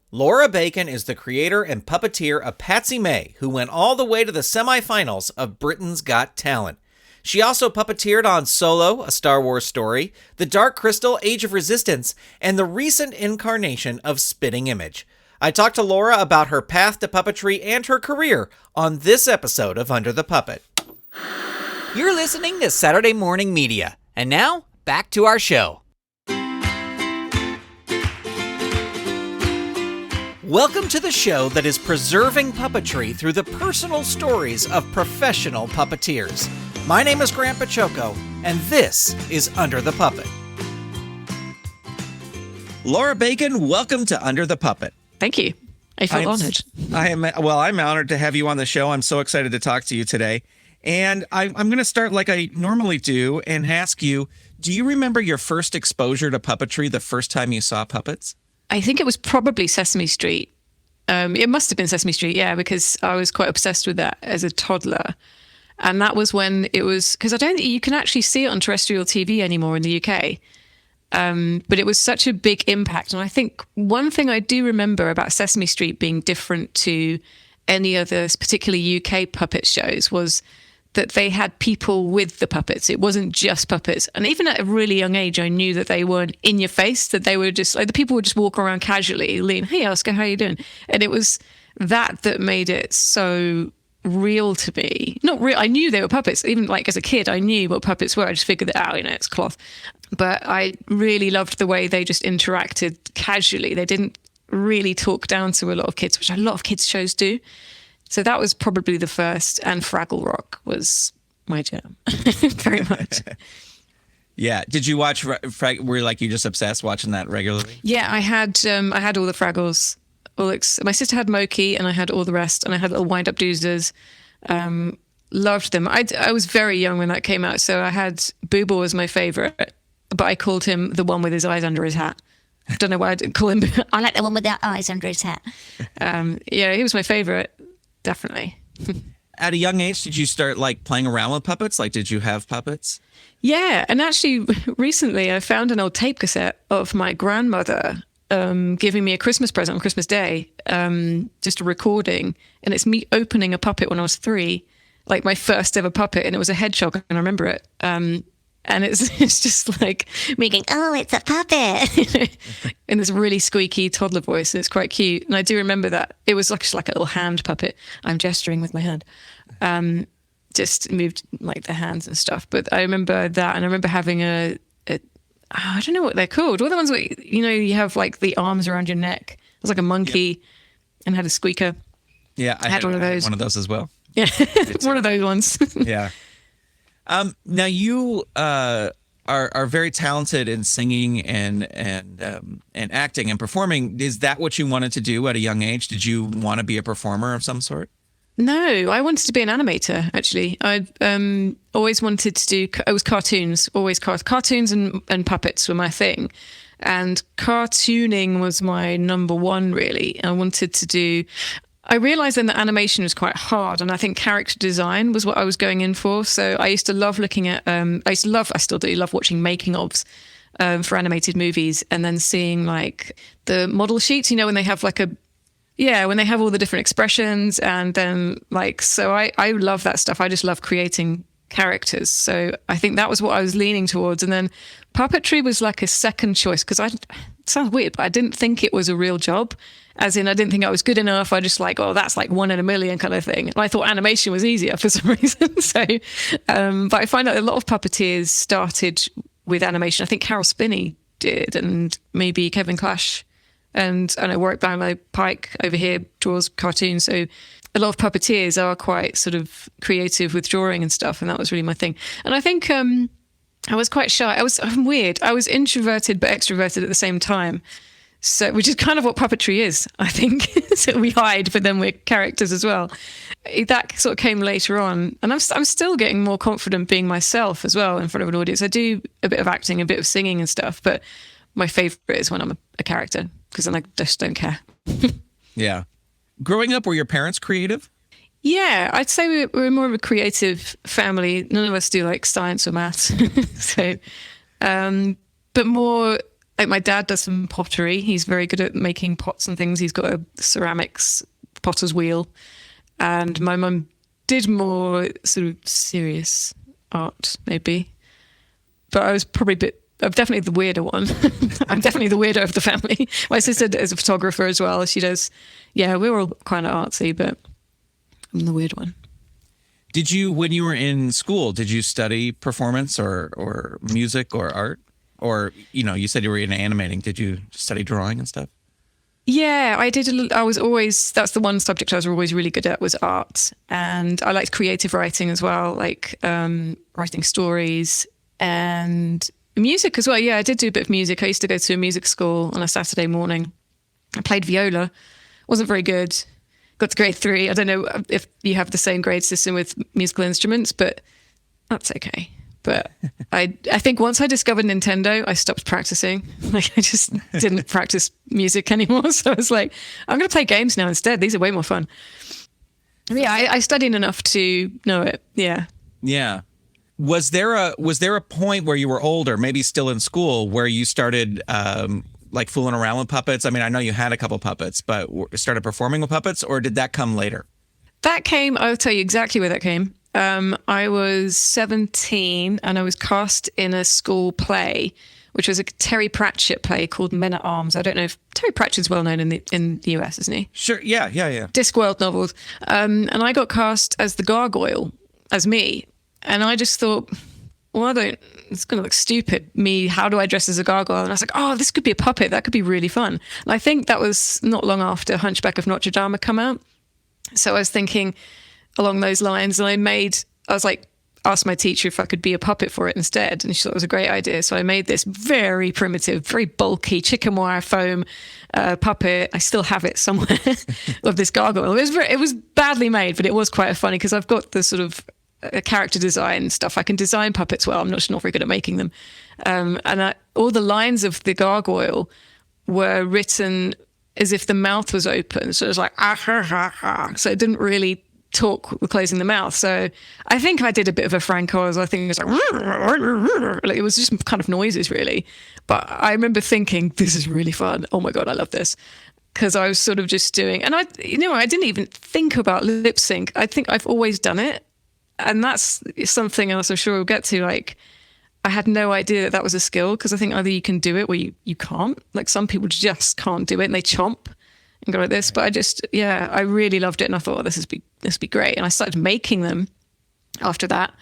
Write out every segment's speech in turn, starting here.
Laura Bacon is the creator and puppeteer of Patsy May, who went all the way to the semifinals of Britain's Got Talent. She also puppeteered on Solo, a Star Wars story, The Dark Crystal: Age of Resistance, and the recent incarnation of Spitting Image. I talked to Laura about her path to puppetry and her career on this episode of Under the Puppet. You're listening to Saturday Morning Media. And now, back to our show. Welcome to the show that is preserving puppetry through the personal stories of professional puppeteers. My name is Grant Pachoco, and this is Under the Puppet. Laura Bacon, welcome to Under the Puppet. Thank you. I feel honored. I'm honored to have you on the show. I'm so excited to talk to you today. And I'm going to start like I normally do and ask you, do you remember your first exposure to puppetry, the first time you saw puppets? I think it was probably Sesame Street. It must have been Sesame Street, yeah, because I was quite obsessed with that as a toddler. And that was when it was, because I don't think you can actually see it on terrestrial TV anymore in the UK. But it was such a big impact. And I think one thing I do remember about Sesame Street being different to any other, particularly UK puppet shows, was that they had people with the puppets. It wasn't just puppets. And even at a really young age, I knew that they weren't in your face, that they were just like, the people would just walk around casually, lean, hey, Oscar, how you doing? And it was that made it so real to me. Not real. I knew they were puppets. Even like as a kid, I knew what puppets were. I just figured it out, it's cloth. But I really loved the way they just interacted casually. They didn't really talk down to a lot of kids, which a lot of kids shows do. So that was probably the first, and Fraggle Rock was my jam, very much. Yeah. Did you watch, were you just obsessed watching that regularly? Yeah, I had all the Fraggles. My sister had Moki, and I had all the rest, and I had little wind-up doozers. Loved them. I was very young when that came out, so I had Booble was my favourite, but I called him the one with his eyes under his hat. I don't know why I didn't call him. I like the one with the eyes under his hat. Yeah, he was my favourite. Definitely. At a young age, did you start like playing around with puppets? Like, did you have puppets? Yeah. And actually recently I found an old tape cassette of my grandmother giving me a Christmas present on Christmas Day, just a recording. And it's me opening a puppet when I was 3, like my first ever puppet. And it was a hedgehog, and I remember it. And it's just like me going, oh, it's a puppet, in this really squeaky toddler voice. And it's quite cute. And I do remember that. It was like a little hand puppet. I'm gesturing with my hand. Just moved like the hands and stuff. But I remember that. And I remember having I don't know what they're called. All the ones where, you have like the arms around your neck. It was like a monkey and had a squeaker. Yeah, I had one of those. One of those as well. Yeah, one of those ones. Yeah. Now you are very talented in singing and acting and performing. Is that what you wanted to do at a young age? Did you want to be a performer of some sort? No, I wanted to be an animator, actually. I always wanted to do, it was cartoons, always cartoons and puppets were my thing. And cartooning was my number one, really. I wanted to do, I realized then that animation was quite hard, and I think character design was what I was going in for. So I used to love looking at, I still do love watching making ofs for animated movies, and then seeing like the model sheets, when they have like when they have all the different expressions, and then like, so I love that stuff. I just love creating characters. So I think that was what I was leaning towards. And then puppetry was like a second choice, because it sounds weird, but I didn't think it was a real job. As in, I didn't think I was good enough. I just like, oh, that's like 1 in a million kind of thing. And I thought animation was easier for some reason. So, but I find out a lot of puppeteers started with animation. I think Carol Spinney did, and maybe Kevin Clash. And I know Warwick Bamlow Pike over here draws cartoons. So a lot of puppeteers are quite sort of creative with drawing and stuff. And that was really my thing. And I think I was quite shy. I'm weird. I was introverted but extroverted at the same time. So, which is kind of what puppetry is, I think. So we hide, but then we're characters as well. That sort of came later on. And I'm still getting more confident being myself as well in front of an audience. I do a bit of acting, a bit of singing and stuff, but my favorite is when I'm a character, because then I just don't care. Yeah. Growing up, were your parents creative? Yeah, I'd say we're more of a creative family. None of us do like science or maths. So, but more Like my dad does some pottery. He's very good at making pots and things. He's got a ceramics potter's wheel. And my mum did more sort of serious art, maybe. But I was probably I'm definitely the weirder one. I'm definitely the weirdo of the family. My sister is a photographer as well. She does, we're all kind of artsy, but I'm the weird one. Did you, when you were in school, did you study performance or music or art? Or, you said you were into animating. Did you study drawing and stuff? Yeah, I did. That's the one subject I was always really good at was art. And I liked creative writing as well, like writing stories and music as well. Yeah, I did do a bit of music. I used to go to a music school on a Saturday morning. I played viola. Wasn't very good. Got to grade 3. I don't know if you have the same grade system with musical instruments, but that's okay. But I think once I discovered Nintendo, I stopped practicing. Like I just didn't practice music anymore. So I was like, I'm going to play games now instead. These are way more fun. Yeah, I studied enough to know it. Yeah. Yeah. Was there a point where you were older, maybe still in school, where you started like fooling around with puppets? I mean, I know you had a couple puppets, but started performing with puppets, or did that come later? That came, I'll tell you exactly where that came. I was 17 and I was cast in a school play, which was a Terry Pratchett play called Men at Arms. I don't know if Terry Pratchett's well known in the US, isn't he? Sure. Yeah. Discworld novels. And I got cast as the gargoyle, as me. And I just thought, well, it's going to look stupid. How do I dress as a gargoyle? And I was like, oh, this could be a puppet. That could be really fun. And I think that was not long after Hunchback of Notre Dame had come out. So I was thinking along those lines, and asked my teacher if I could be a puppet for it instead, and she thought it was a great idea. So I made this very primitive, very bulky chicken wire foam puppet. I still have it somewhere of this gargoyle. It was badly made, but it was quite funny because I've got the sort of character design stuff. I can design puppets well. I'm not very good at making them, all the lines of the gargoyle were written as if the mouth was open. So it was like, ah, ha, ha, ha. So it didn't really talk with closing the mouth. So I think I did a bit of a Frank Oz. I think it was like it was just kind of noises really. But I remember thinking, this is really fun. Oh my God, I love this. Because I was sort of just doing, and I didn't even think about lip sync. I think I've always done it. And that's something else I'm sure we'll get to. Like, I had no idea that was a skill, because I think either you can do it or you can't. Like some people just can't do it and they chomp and go like this. But I really loved it. And I thought, this would be great. And I started making them after that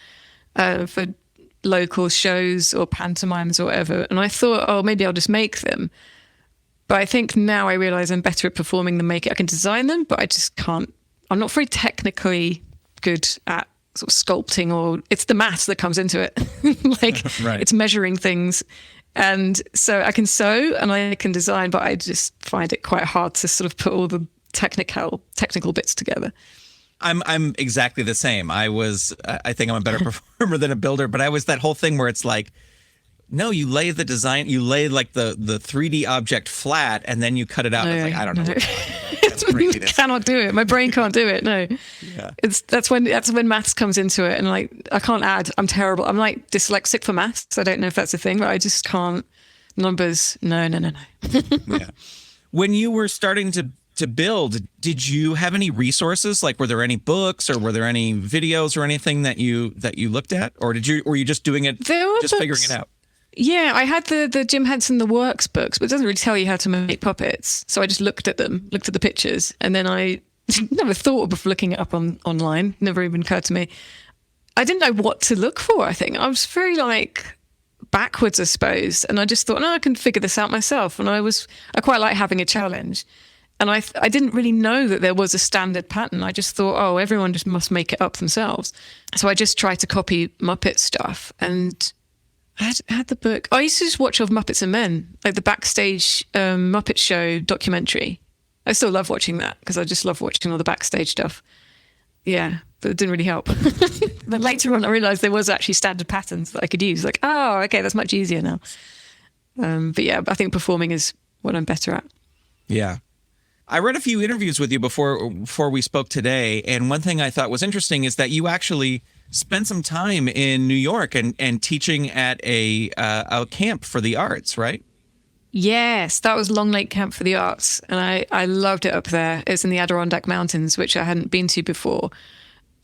for local shows or pantomimes or whatever. And I thought, oh, maybe I'll just make them. But I think now I realize I'm better at performing than making. I can design them, but I just can't. I'm not very technically good at sort of sculpting, or it's the maths that comes into it. Right. It's measuring things. And so I can sew and I can design, but I just find it quite hard to sort of put all the technical bits together. I'm exactly the same. I think I'm a better performer than a builder, but I was that whole thing where it's like, no, you lay the design, you lay like the 3D object flat and then you cut it out. No, it's like, I don't know. No. That's crazy. Cannot do it. My brain can't do it. No. Yeah. That's when maths comes into it, and like I can't add. I'm terrible. I'm like dyslexic for maths. I don't know if that's a thing, but I just can't. Numbers. No. Yeah. When you were starting to build, did you have any resources? Like, were there any books or were there any videos or anything that you looked at, or were you just doing it, just figuring it out? Yeah, I had the Jim Henson The Works books, but it doesn't really tell you how to make puppets. So I just looked at the pictures, and then I never thought of looking it up online. Never even occurred to me. I didn't know what to look for, I think. I was very backwards, I suppose. And I just thought, no, I can figure this out myself. And I quite like having a challenge. And I didn't really know that there was a standard pattern. I just thought, oh, everyone just must make it up themselves. So I just tried to copy Muppet stuff, and I had the book. I used to just watch of Muppets and Men, like the backstage Muppet Show documentary. I still love watching that because I just love watching all the backstage stuff. Yeah, but it didn't really help. But later on, I realized there was actually standard patterns that I could use. Like, oh, okay, that's much easier now. But yeah, I think performing is what I'm better at. Yeah. I read a few interviews with you before we spoke today, and one thing I thought was interesting is that you actually spent some time in New York and teaching at a camp for the arts, right? Yes, that was Long Lake Camp for the Arts. And I loved it up there. It's in the Adirondack Mountains, which I hadn't been to before.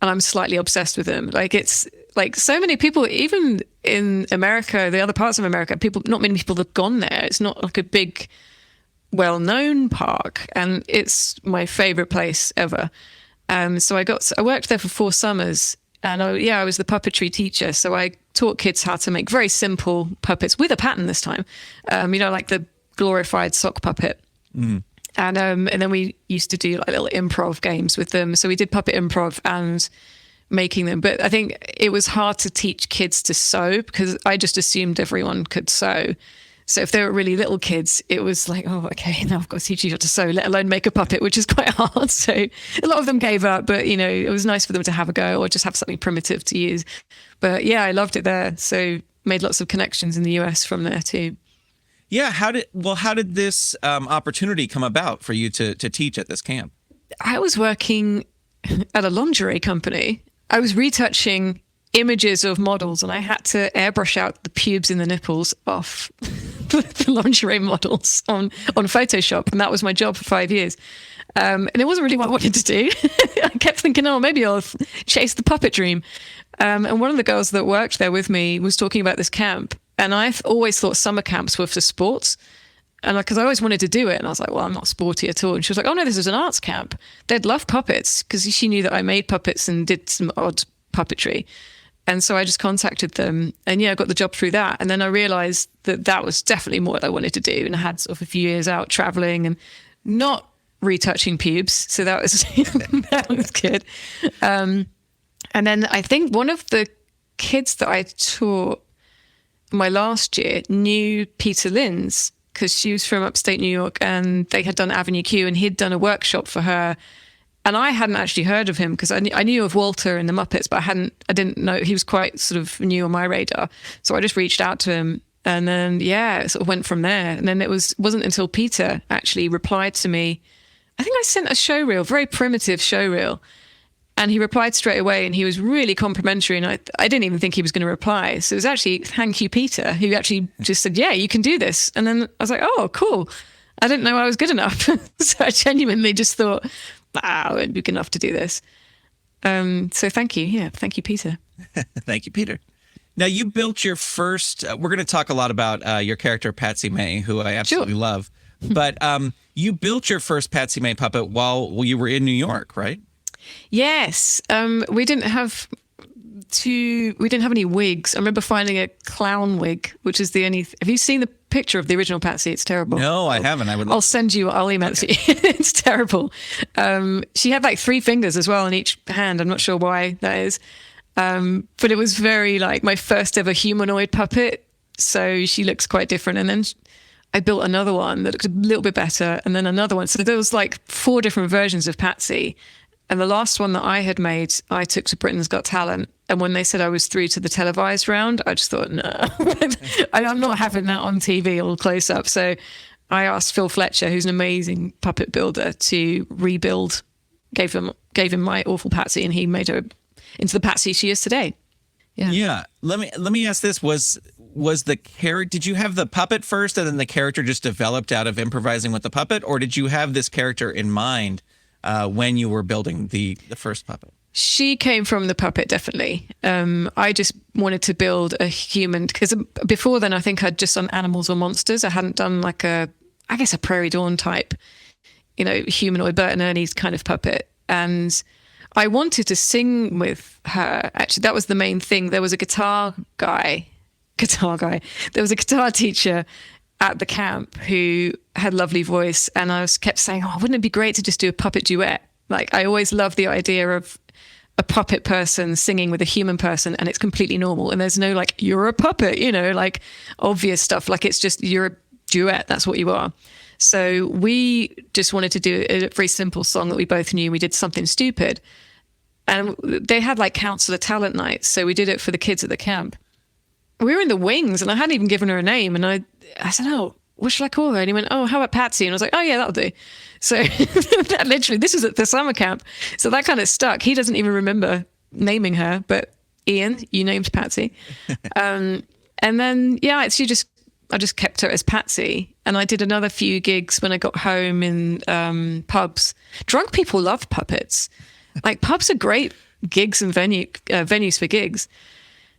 And I'm slightly obsessed with them. Like, it's like so many people, even in America, the other parts of America, not many people have gone there. It's not like a big, well-known park. And it's my favorite place ever. So I worked there for 4 summers. And I was the puppetry teacher. So I taught kids how to make very simple puppets with a pattern this time. Like the glorified sock puppet. Mm. And then we used to do like little improv games with them. So we did puppet improv and making them. But I think it was hard to teach kids to sew because I just assumed everyone could sew. So if they were really little kids, it was like, oh, okay, now I've got to teach you how to sew, let alone make a puppet, which is quite hard. So a lot of them gave up, but, it was nice for them to have a go or just have something primitive to use. But yeah, I loved it there. So made lots of connections in the US from there too. Yeah. How did this opportunity come about for you to teach at this camp? I was working at a lingerie company. I was retouching images of models and I had to airbrush out the pubes and the nipples off the lingerie models on Photoshop. And that was my job for 5 years. And it wasn't really what I wanted to do. I kept thinking, maybe I'll chase the puppet dream. And one of the girls that worked there with me was talking about this camp. And I've always thought summer camps were for sports. And because I always wanted to do it. And I was like, well, I'm not sporty at all. And she was like, oh no, this is an arts camp. They'd love puppets because she knew that I made puppets and did some odd puppetry. And so I just contacted them and I got the job through that. And then I realized that was definitely more what I wanted to do. And I had sort of a few years out traveling and not retouching pubes. So that was, that was good. And then I think one of the kids that I taught my last year knew Peter Linz because she was from upstate New York and they had done Avenue Q and he'd done a workshop for her. And I hadn't actually heard of him because I knew of Walter and the Muppets, but I didn't know he was quite sort of new on my radar. So I just reached out to him and then, it sort of went from there. And then it wasn't until Peter actually replied to me. I think I sent a showreel, very primitive showreel. And he replied straight away and he was really complimentary. And I didn't even think he was going to reply. So it was actually, thank you, Peter, who actually just said, yeah, you can do this. And then I was like, oh, cool. I didn't know I was good enough. So I genuinely just thought, wow, it'd be good enough to do this. So thank you. Yeah. Thank you, Peter. Thank you, Peter. Now you built your first, we're going to talk a lot about your character, Patsy May, who I absolutely love. But you built your first Patsy May puppet while you were in New York, right? Yes. We didn't have any wigs. I remember finding a clown wig, which is the only, have you seen the picture of the original Patsy? It's terrible. No, I haven't. I'll email it to you. It's terrible. She had like 3 fingers as well in each hand. I'm not sure why that is. But it was very like my first ever humanoid puppet. So she looks quite different. And then I built another one that looked a little bit better. And then another one. So there was like 4 different versions of Patsy. And the last one that I had made, I took to Britain's Got Talent. And when they said I was through to the televised round, I just thought, no, I'm not having that on TV all close up. So I asked Phil Fletcher, who's an amazing puppet builder, to rebuild, gave him my awful Patsy, and he made her into the Patsy she is today. Yeah. Let me ask this. Was the character, did you have the puppet first and then the character just developed out of improvising with the puppet? Or did you have this character in mind when you were building the first puppet? She came from the puppet, definitely. I just wanted to build a human because before then I think I'd just done animals or monsters. I hadn't done like a Prairie Dawn type, humanoid Bert and Ernie's kind of puppet. And I wanted to sing with her. Actually, that was the main thing. There was a guitar guy. There was a guitar teacher at the camp who had a lovely voice. And I kept saying, wouldn't it be great to just do a puppet duet? Like, I always loved the idea of a puppet person singing with a human person and it's completely normal. And there's no like, you're a puppet, like obvious stuff. Like it's just, you're a duet. That's what you are. So we just wanted to do a very simple song that we both knew. We did Something Stupid. And they had like counselor talent nights. So we did it for the kids at the camp. We were in the wings and I hadn't even given her a name. And I said, what should I call her? And he went, how about Patsy? And I was like, oh yeah, that'll do. So that literally, this was at the summer camp. So that kind of stuck. He doesn't even remember naming her, but Ian, you named Patsy. And then, she just I just kept her as Patsy. And I did another few gigs when I got home in pubs. Drunk people love puppets. Like, pubs are great gigs and venues for gigs.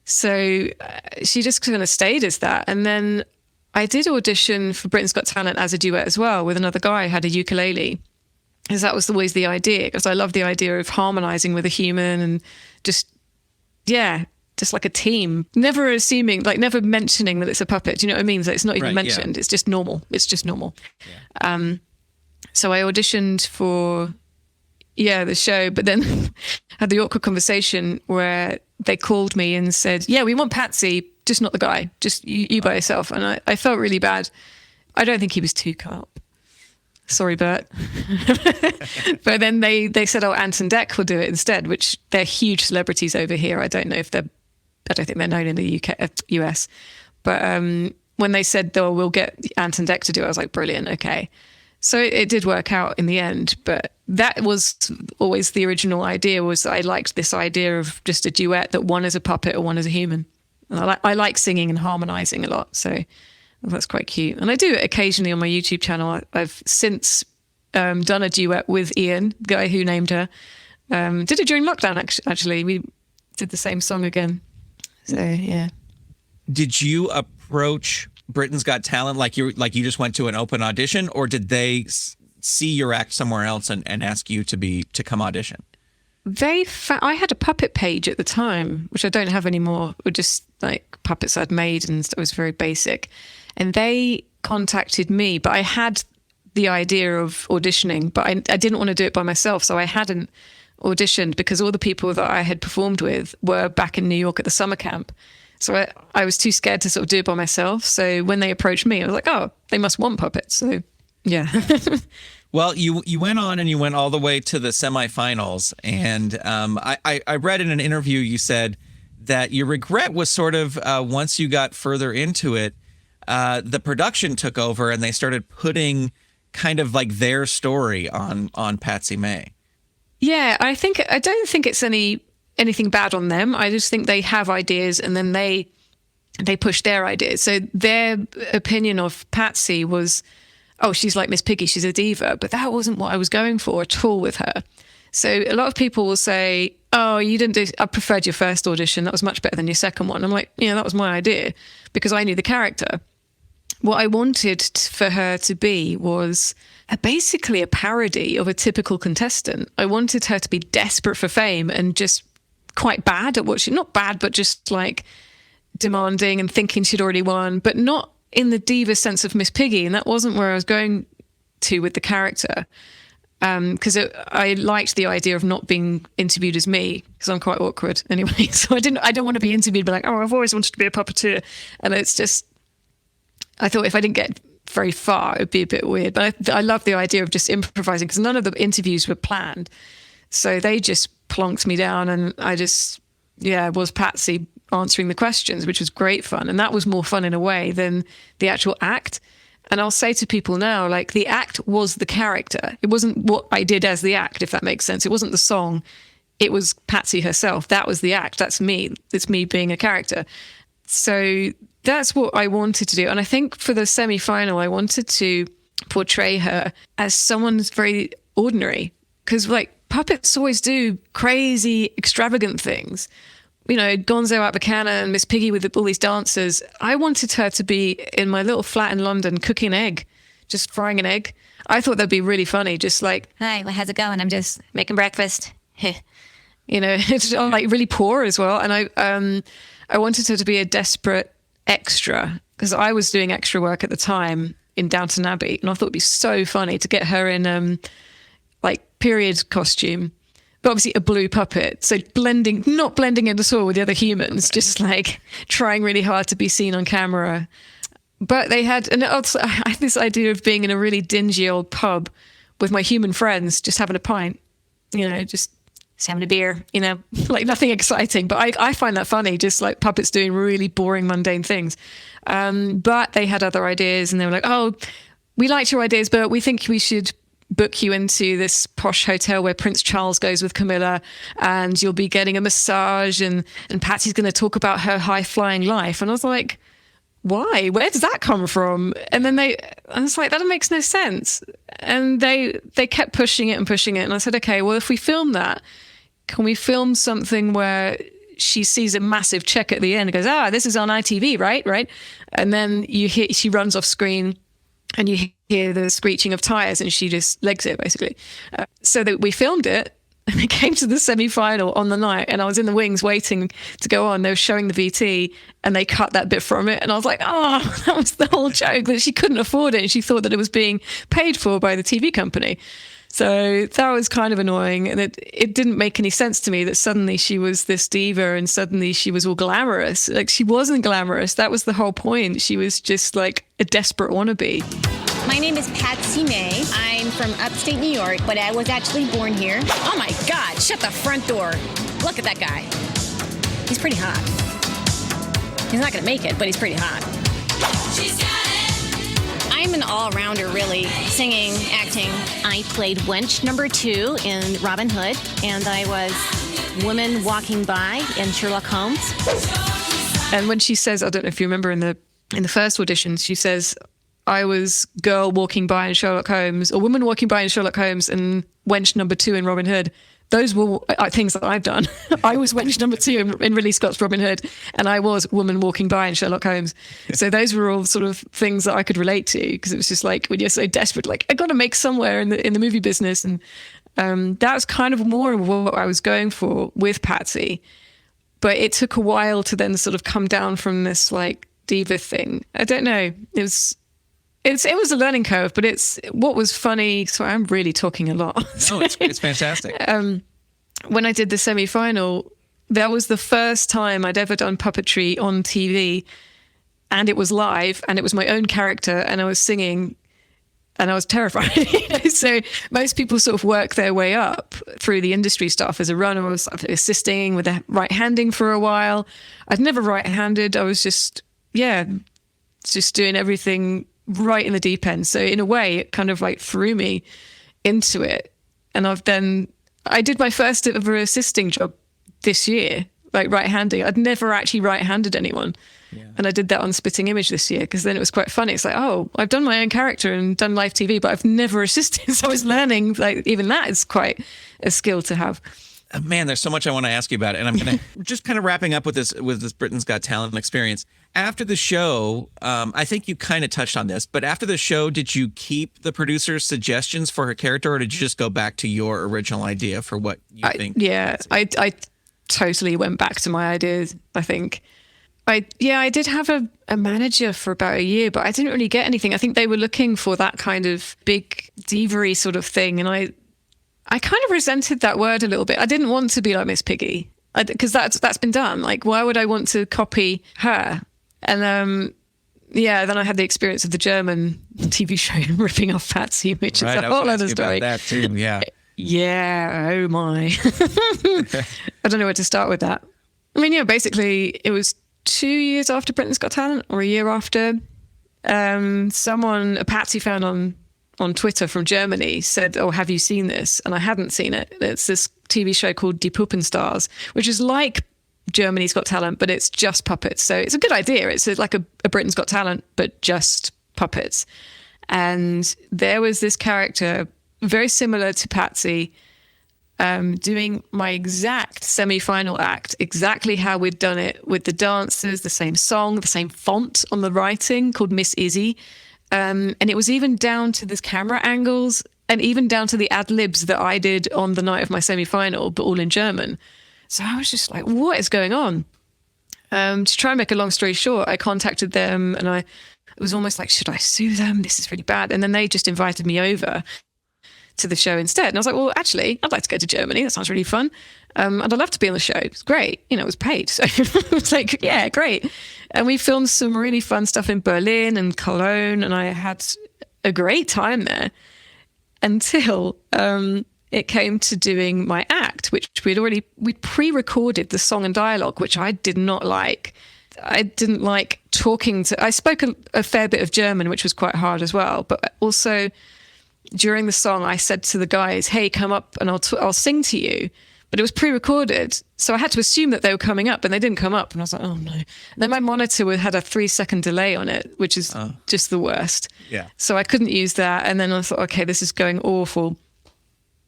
So she just kind of stayed as that. And then I did audition for Britain's Got Talent as a duet as well with another guy who had a ukulele. Because that was always the idea. Because I love the idea of harmonizing with a human and just like a team. Never assuming, like never mentioning that it's a puppet. Do you know what I mean? So it's not even mentioned. Yeah. It's just normal. It's just normal. Yeah. So I auditioned for the show, but then had the awkward conversation where they called me and said, yeah, we want Patsy, just not the guy, just you by yourself. And I felt really bad. I don't think he was too cut up. Sorry, Bert. But then they said, oh, Ant and Dec will do it instead, which they're huge celebrities over here. I don't think they're known in the US. But when they said, oh, we'll get Ant and Dec to do it, I was like, brilliant, okay. So it did work out in the end, but that was always the original idea. Was I liked this idea of just a duet that one is a puppet or one is a human. And I like singing and harmonizing a lot, so that's quite cute. And I do it occasionally on my YouTube channel. I've since done a duet with Ian, the guy who named her. Did it during lockdown, actually. We did the same song again. So, yeah. Did you approach Britain's Got Talent like you just went to an open audition, or did they see your act somewhere else and ask you to come audition? I had a puppet page at the time, which I don't have anymore. Were just like puppets I'd made, and it was very basic. And they contacted me, but I had the idea of auditioning, but I didn't want to do it by myself, so I hadn't auditioned because all the people that I had performed with were back in New York at the summer camp. So I was too scared to sort of do it by myself. So when they approached me, I was like, oh, they must want puppets. So, yeah. Well, you went on and you went all the way to the semifinals. And I read in an interview you said that your regret was sort of once you got further into it, the production took over and they started putting kind of like their story on Patsy May. Yeah, I don't think it's anything bad on them. I just think they have ideas and then they push their ideas. So their opinion of Patsy was, oh, she's like Miss Piggy, she's a diva. But that wasn't what I was going for at all with her. So a lot of people will say, oh, I preferred your first audition. That was much better than your second one. I'm like, yeah, that was my idea because I knew the character. What I wanted for her to be was basically a parody of a typical contestant. I wanted her to be desperate for fame and just quite bad at what not bad, but just like demanding and thinking she'd already won, but not in the diva sense of Miss Piggy. And that wasn't where I was going to with the character. Because I liked the idea of not being interviewed as me, because I'm quite awkward anyway. So I don't want to be interviewed, but like, oh, I've always wanted to be a puppeteer. And it's just, I thought if I didn't get very far, it'd be a bit weird. But I love the idea of just improvising, because none of the interviews were planned. So they just plonked me down, and I just, was Patsy answering the questions, which was great fun. And that was more fun in a way than the actual act. And I'll say to people now, like, the act was the character. It wasn't what I did as the act, if that makes sense. It wasn't the song. It was Patsy herself. That was the act. That's me. It's me being a character. So that's what I wanted to do. And I think for the semi-final, I wanted to portray her as someone very ordinary. Because, like, puppets always do crazy, extravagant things. You know, Gonzo out the cannon and Miss Piggy with all these dancers. I wanted her to be in my little flat in London cooking an egg, just frying an egg. I thought that'd be really funny, just like, hi, how's it going? I'm just making breakfast. You know, it's like really poor as well. And I wanted her to be a desperate extra, because I was doing extra work at the time in Downton Abbey, and I thought it'd be so funny to get her in like period costume. But obviously a blue puppet, so not blending in at all with the other humans, just like trying really hard to be seen on camera. But they had, and also I had this idea of being in a really dingy old pub with my human friends, just having a pint, you know, just having a beer, you know, like nothing exciting. But I find that funny, just like puppets doing really boring, mundane things. But they had other ideas, and they were like, oh, we liked your ideas, but we think we should book you into this posh hotel where Prince Charles goes with Camilla, and you'll be getting a massage, and Patsy's going to talk about her high-flying life. And I was like, why? Where does that come from? And then I was like, that makes no sense. And they kept pushing it and pushing it. And I said, okay, well, if we film that, can we film something where she sees a massive check at the end and goes, this is on ITV, right? Right. And then she runs off screen and you hear the screeching of tires and she just legs it, basically. So that we filmed it. And it came to the semi-final on the night and I was in the wings waiting to go on. They were showing the VT and they cut that bit from it. And I was like, that was the whole joke, that she couldn't afford it. And she thought that it was being paid for by the TV company. So that was kind of annoying. And it didn't make any sense to me that suddenly she was this diva and suddenly she was all glamorous. Like, she wasn't glamorous. That was the whole point. She was just like a desperate wannabe. My name is Patsy May. I'm from upstate New York, but I was actually born here. Oh my God, shut the front door. Look at that guy. He's pretty hot. He's not gonna make it, but he's pretty hot. She's got it. I'm an all-rounder, really. Singing, acting. I played wench number 2 in Robin Hood, and I was woman walking by in Sherlock Holmes. And when she says, I don't know if you remember in the first auditions, she says, I was girl walking by in Sherlock Holmes, or woman walking by in Sherlock Holmes, and wench number 2 in Robin Hood. Those were things that I've done. I was wench number 2 in Ridley Scott's Robin Hood, and I was woman walking by in Sherlock Holmes. So those were all sort of things that I could relate to, because it was just like when you're so desperate, like I got to make somewhere in the movie business, and that was kind of more of what I was going for with Patsy. But it took a while to then sort of come down from this like diva thing. I don't know. It was a learning curve, but what was funny. Sorry, I'm really talking a lot. No, it's fantastic. When I did the semi-final, that was the first time I'd ever done puppetry on TV, and it was live, and it was my own character, and I was singing, and I was terrified. So most people sort of work their way up through the industry stuff. As a runner, I was assisting with the right-handing for a while. I'd never right-handed. I was just doing everything right in the deep end. So in a way, it kind of like threw me into it. And I did my first ever assisting job this year, like right-handing. I'd never actually right-handed anyone. Yeah. And I did that on Spitting Image this year, because then it was quite funny. It's like, I've done my own character and done live TV, but I've never assisted. So I was learning, like, even that is quite a skill to have. Man, there's so much I want to ask you about, and I'm gonna just kind of wrapping up with this Britain's Got Talent experience. After the show, I think you kind of touched on this, but after the show, did you keep the producer's suggestions for her character, or did you just go back to your original idea for what you think? Yeah, I totally went back to my ideas. I think I did have a manager for about a year, but I didn't really get anything. I think they were looking for that kind of big diva-y sort of thing, and I kind of resented that word a little bit. I didn't want to be like Miss Piggy, because that's been done. Like, why would I want to copy her? And then I had the experience of the German TV show ripping off Patsy, which is a whole other story. That too, yeah. Yeah, oh my. I don't know where to start with that. I mean, basically it was 2 years after Britain's Got Talent, or a year after. A Patsy fan on Twitter from Germany said, have you seen this? And I hadn't seen it. It's this TV show called Die Puppenstars, which is like Germany's Got Talent, but it's just puppets. So it's a good idea. It's like a Britain's Got Talent, but just puppets. And there was this character very similar to Patsy, doing my exact semi-final act, exactly how we'd done it, with the dancers, the same song, the same font on the writing, called Miss Izzy. And it was even down to the camera angles, and even down to the ad-libs that I did on the night of my semi-final, but all in German. So I was just like, what is going on? To try and make a long story short, I contacted them, and it was almost like, should I sue them? This is really bad. And then they just invited me over to the show instead. And I was like, well, actually, I'd like to go to Germany. That sounds really fun. And I'd love to be on the show. It's great. It was paid. So it was like, yeah, great. And we filmed some really fun stuff in Berlin and Cologne, and I had a great time there until it came to doing my act, which we'd pre-recorded the song and dialogue, which I did not like. I didn't like talking I spoke a fair bit of German, which was quite hard as well. But also during the song, I said to the guys, hey, come up and I'll sing to you. but it was pre-recorded. So I had to assume that they were coming up, and they didn't come up. And I was like, oh no. And then my monitor had a 3-second delay on it, which is just the worst. Yeah. So I couldn't use that. And then I thought, okay, this is going awful.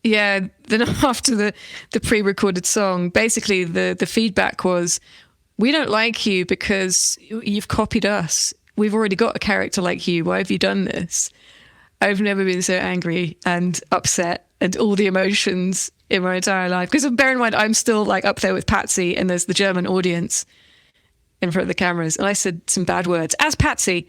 Yeah. Then after the pre-recorded song, basically the feedback was, we don't like you because you've copied us. We've already got a character like you. Why have you done this? I've never been so angry and upset and all the emotions in my entire life. Because bear in mind, I'm still like up there with Patsy, and there's the German audience in front of the cameras. And I said some bad words as Patsy.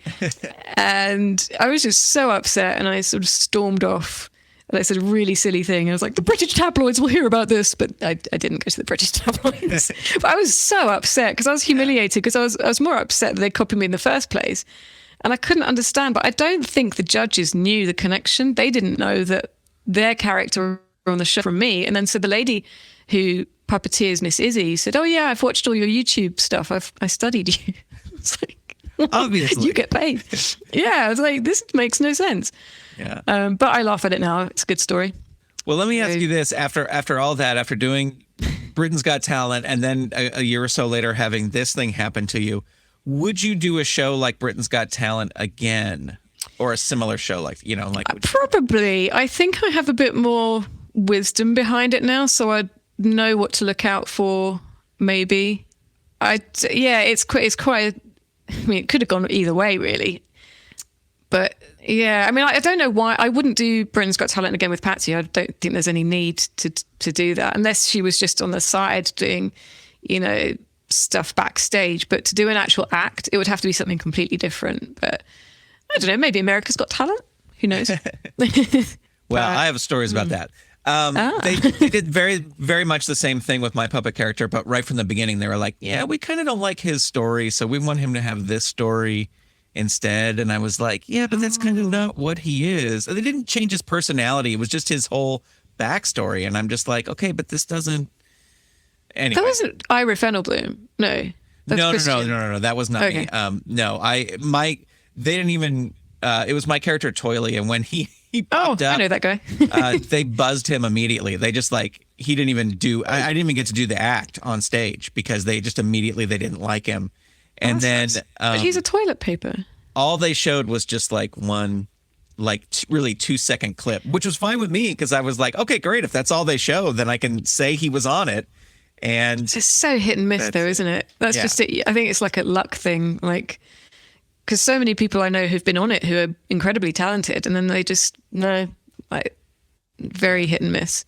And I was just so upset, and I sort of stormed off. And I said a really silly thing. I was like, the British tabloids will hear about this. But I didn't go to the British tabloids. But I was so upset because I was humiliated, because I was more upset that they copied me in the first place. And I couldn't understand. But I don't think the judges knew the connection. They didn't know that their character on the show from me. And then so the lady who puppeteers Miss Izzy said, oh yeah, I've watched all your YouTube stuff. I studied you. It's like, obviously you get paid. Yeah, I was like, this makes no sense. Yeah. But I laugh at it now. It's a good story. Well, let me ask you this: after all that, after doing Britain's Got Talent, and then a year or so later having this thing happen to you, would you do a show like Britain's Got Talent again, or a similar show like Probably. I think I have a bit more wisdom behind it now, so I know what to look out for. Maybe. It's quite. I mean, it could have gone either way, really. But yeah, I mean, I don't know why I wouldn't do Britain's Got Talent again with Patsy. I don't think there's any need to do that, unless she was just on the side doing, stuff backstage. But to do an actual act, it would have to be something completely different. But I don't know, maybe America's Got Talent. Who knows? Well, I have stories about that. They did very, very much the same thing with my puppet character, but right from the beginning, they were like, yeah, we kind of don't like his story, so we want him to have this story instead. And I was like, yeah, but that's kind of not what he is. They didn't change his personality. It was just his whole backstory. And I'm just like, okay, but this doesn't. Anyway. That wasn't Ira Fennelbloom. No. No. That was not okay. me. They didn't even, it was my character Toily. And when he popped up, I know that guy. they buzzed him immediately. They just he didn't even do, I didn't even get to do the act on stage because they just immediately, they didn't like him. And then but he's a toilet paper. All they showed was just one, really 2-second clip, which was fine with me because I was like, okay, great. If that's all they show, then I can say he was on it. And it's so hit and miss, though, isn't it? That's just it. I think it's like a luck thing, because so many people I know who've been on it who are incredibly talented, and then they just very hit and miss.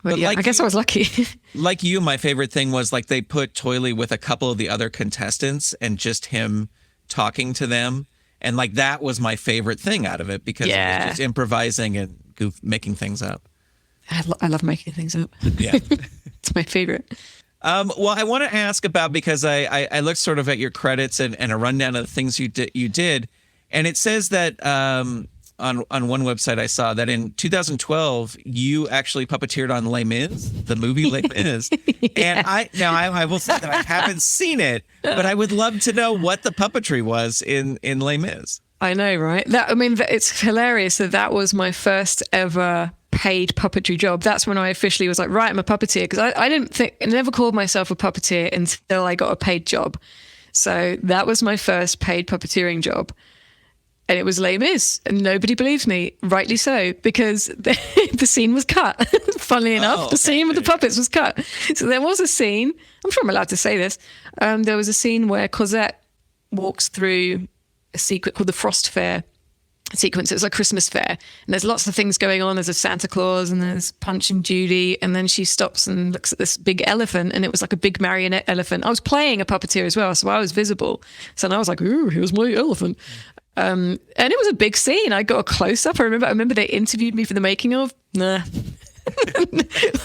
But yeah, I guess I was lucky. Like you, my favorite thing was they put Toily with a couple of the other contestants and just him talking to them. And that was my favorite thing out of it because it was just improvising and making things up. I love making things up. Yeah. It's my favorite. Well, I want to ask about, because I looked sort of at your credits and a rundown of the things you did. And it says that on one website I saw that in 2012 you actually puppeteered on Les Mis, the movie Les Mis. And I will say that I haven't seen it, but I would love to know what the puppetry was in Les Mis. I know, right? It's hilarious that was my first ever paid puppetry job. That's when I officially was like, right, I'm a puppeteer, because I never called myself a puppeteer until I got a paid job. So that was my first paid puppeteering job. And it was Les Mis, and nobody believed me, rightly so, because the scene was cut. Funnily enough, the scene with the puppets was cut. So there was a scene, I'm sure I'm allowed to say this, there was a scene where Cosette walks through a sequence called the Frost Fair sequence. It was a Christmas fair, and there's lots of things going on. There's a Santa Claus, and there's Punch and Judy, and then she stops and looks at this big elephant, and it was like a big marionette elephant. I was playing a puppeteer as well, so I was visible. So I was like, ooh, here's my elephant. And it was a big scene. I got a close-up. I remember they interviewed me for the making of. Nah.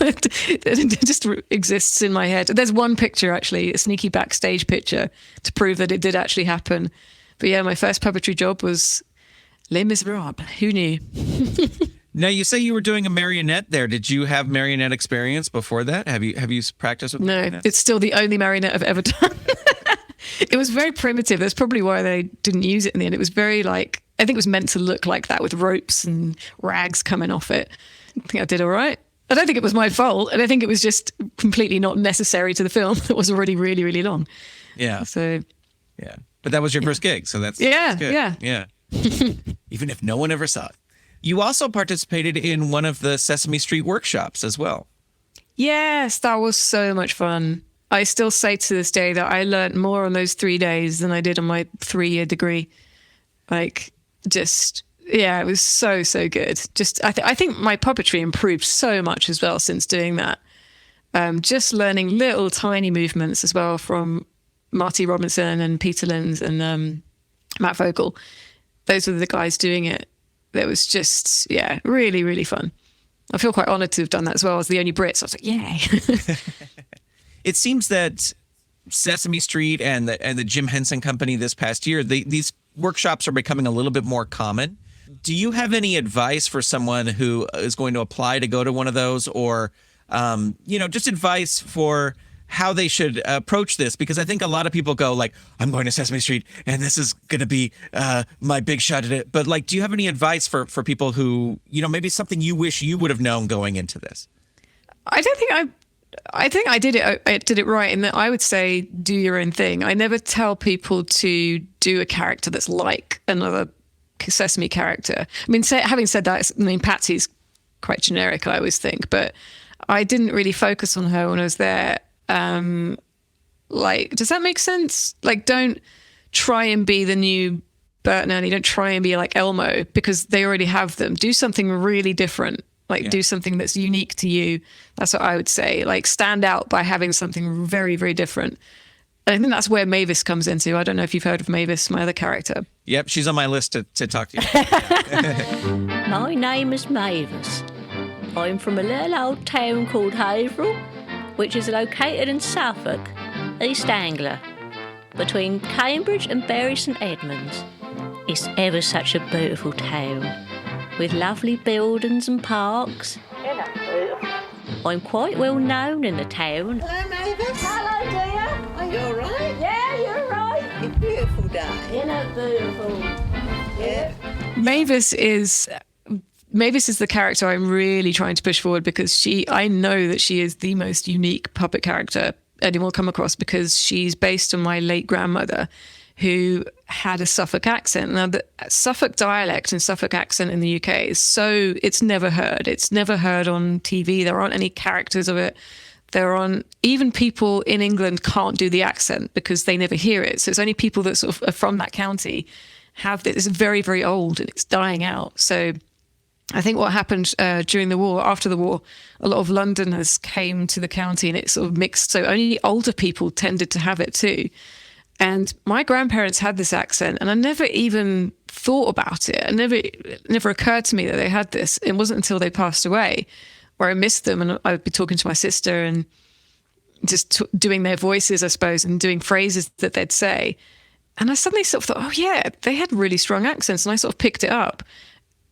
It just exists in my head. There's one picture, actually, a sneaky backstage picture to prove that it did actually happen. But yeah, my first puppetry job was Les Miserables. Who knew? Now, you say you were doing a marionette there. Did you have marionette experience before that? Have you practiced with marionette? No, it's still the only marionette I've ever done. It was very primitive. That's probably why they didn't use it in the end. It was very I think it was meant to look like that, with ropes and rags coming off it. I think I did all right. I don't think it was my fault. And I think it was just completely not necessary to the film. It was already really, really long. Yeah. So, yeah. But that was your first gig. So that's yeah, good. yeah. Yeah. Even if no one ever saw it. You also participated in one of the Sesame Street workshops as well. Yes, that was so much fun. I still say to this day that I learned more on those 3 days than I did on my 3-year degree. Like, just, yeah, it was so, so good. Just, I think my puppetry improved so much as well since doing that. Just learning little tiny movements as well from Marty Robinson and Peter Linz and Matt Vogel. Those were the guys doing it. It was just, yeah, really, really fun. I feel quite honoured to have done that as well as the only Brit. So I was like, yay. It seems that Sesame Street and the Jim Henson Company this past year, these workshops are becoming a little bit more common. Do you have any advice for someone who is going to apply to go to one of those, or, just advice for how they should approach this? Because I think a lot of people go like, I'm going to Sesame Street and this is going to be my big shot at it. But like, do you have any advice for people who, maybe something you wish you would have known going into this? I think I did it. I did it right in that I would say do your own thing. I never tell people to do a character that's like another Sesame character. I mean, having said that, Patsy's quite generic, I always think, but I didn't really focus on her when I was there. Does that make sense? Like, don't try and be the new Bert and Ernie. Don't try and be like Elmo because they already have them. Do something really different. Do something that's unique to you. That's what I would say. Like, stand out by having something very, very different. And I think that's where Mavis comes into. I don't know if you've heard of Mavis, my other character. Yep, she's on my list to talk to you. My name is Mavis. I'm from a little old town called Haverhill, which is located in Suffolk, East Anglia, between Cambridge and Bury St Edmunds. It's ever such a beautiful town, with lovely buildings and parks. I'm quite well known in the town. Hello, Mavis. Hello, dear. Are you all right? Yeah, you're right. It's a beautiful day. Isn't it beautiful? Yeah. Mavis is the character I'm really trying to push forward because I know that she is the most unique puppet character anyone will come across because she's based on my late grandmother who had a Suffolk accent. Now, the Suffolk dialect and Suffolk accent in the UK it's never heard. It's never heard on TV. There aren't any characters of it. Even people in England can't do the accent because they never hear it. So it's only people that sort of are from that county have this. It's very, very old and it's dying out. So I think what happened during the war, after the war, a lot of Londoners came to the county and it sort of mixed. So only older people tended to have it too. And my grandparents had this accent and I never even thought about it. It never occurred to me that they had this. It wasn't until they passed away where I missed them and I'd be talking to my sister and just doing their voices, I suppose, and doing phrases that they'd say. And I suddenly sort of thought, oh yeah, they had really strong accents. And I sort of picked it up.